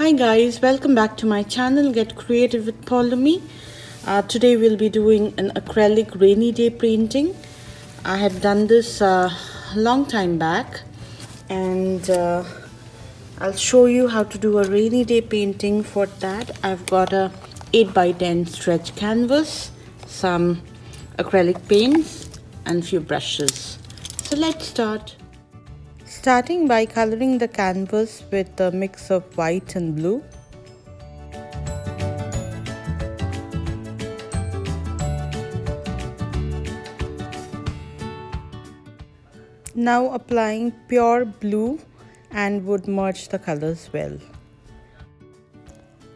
Hi guys, welcome back to my channel Get Creative with Paulomi. Today we'll be doing an acrylic rainy day painting. I had done this a long time back and I'll show you how to do a rainy day painting. For that I've got a 8 by 10 stretch canvas, some acrylic paints and few brushes. So let's start. Starting by coloring the canvas with a mix of white and blue. Now applying pure blue and would merge the colors well.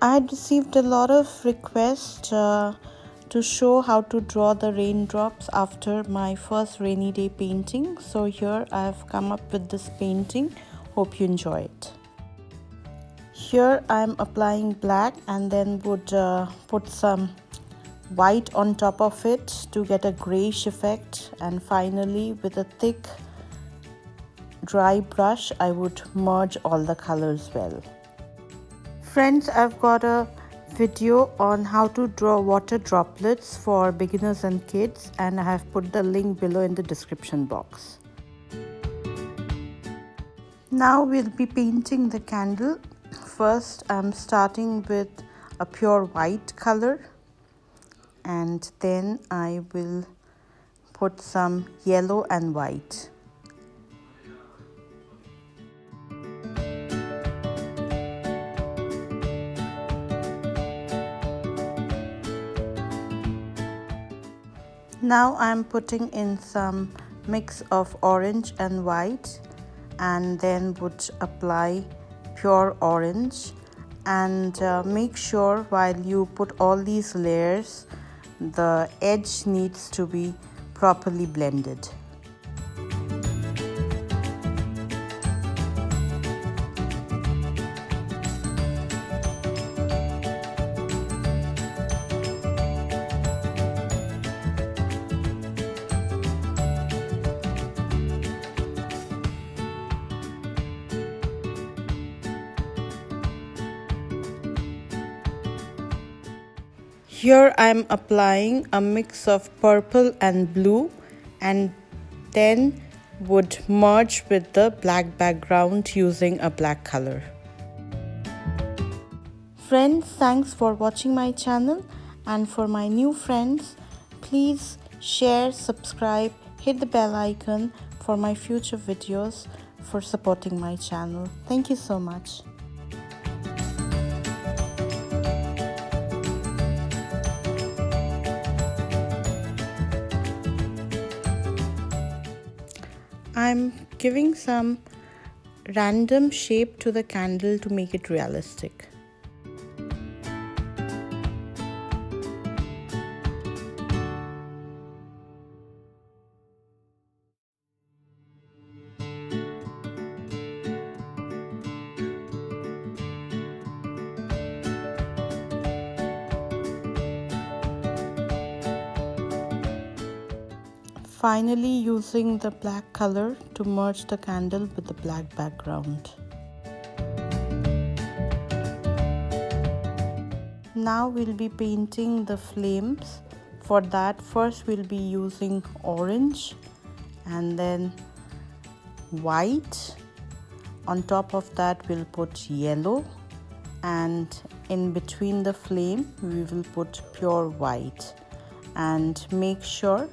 I had received a lot of requests to show how to draw the raindrops after my first rainy day painting. So here I have come up with this painting. Hope you enjoy it. Here I am applying black and then would put some white on top of it to get a grayish effect, and finally with a thick dry brush I would merge all the colors well. Friends, I've got a video on how to draw water droplets for beginners and kids, and I have put the link below in the description box. Now we'll be painting the candle. First I'm starting with a pure white color and then I will put some yellow and white. Now I'm putting in some mix of orange and white and then would apply pure orange, and make sure while you put all these layers the edge needs to be properly blended. Here I am applying a mix of purple and blue and then would merge with the black background using a black color. Friends, thanks for watching my channel, and for my new friends, please share, subscribe, hit the bell icon for my future videos, for supporting my channel. Thank you so much. I'm giving some random shape to the candle to make it realistic. Finally using the black color to merge the candle with the black background. Now we'll be painting the flames. For that, first we'll be using orange and then white. On top of that we'll put yellow, and in between the flame we will put pure white. And make sure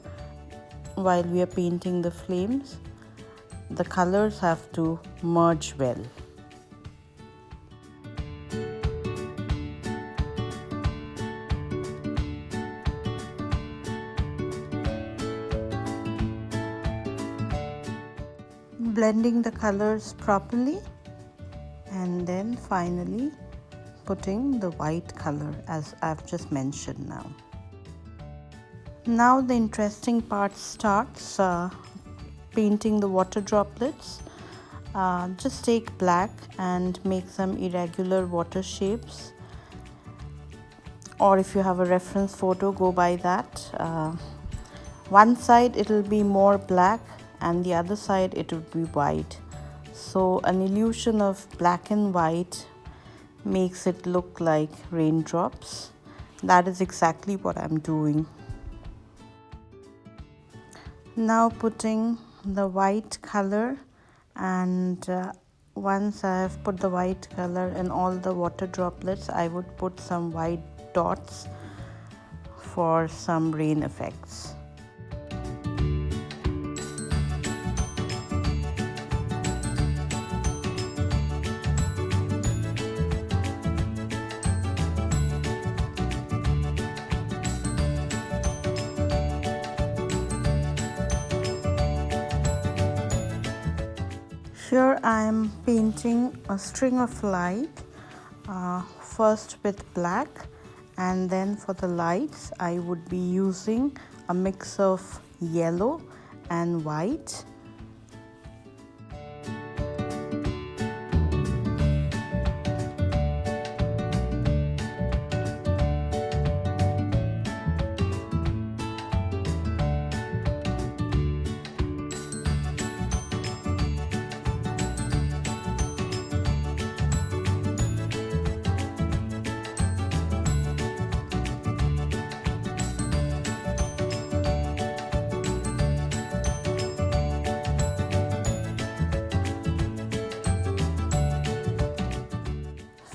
while we are painting the flames, the colors have to merge well. Blending the colors properly and then finally putting the white color as I've just mentioned now. Now the interesting part starts, painting the water droplets. Just take black and make some irregular water shapes, or if you have a reference photo, go by that. One side it will be more black and the other side it would be white, so an illusion of black and white makes it look like raindrops. That is exactly what I'm doing. Now putting the white color, and once I have put the white color in all the water droplets, I would put some white dots for some rain effects. Here I am painting a string of light, first with black, and then for the lights I would be using a mix of yellow and white.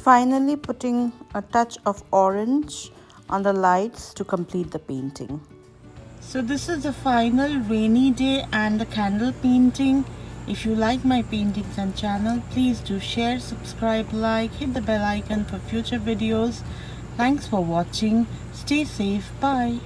Finally putting a touch of orange on the lights to complete the painting. So this is the final rainy day and the candle painting. If you like my paintings and channel, please do share, subscribe, like, hit the bell icon for future videos. Thanks for watching. Stay safe. Bye.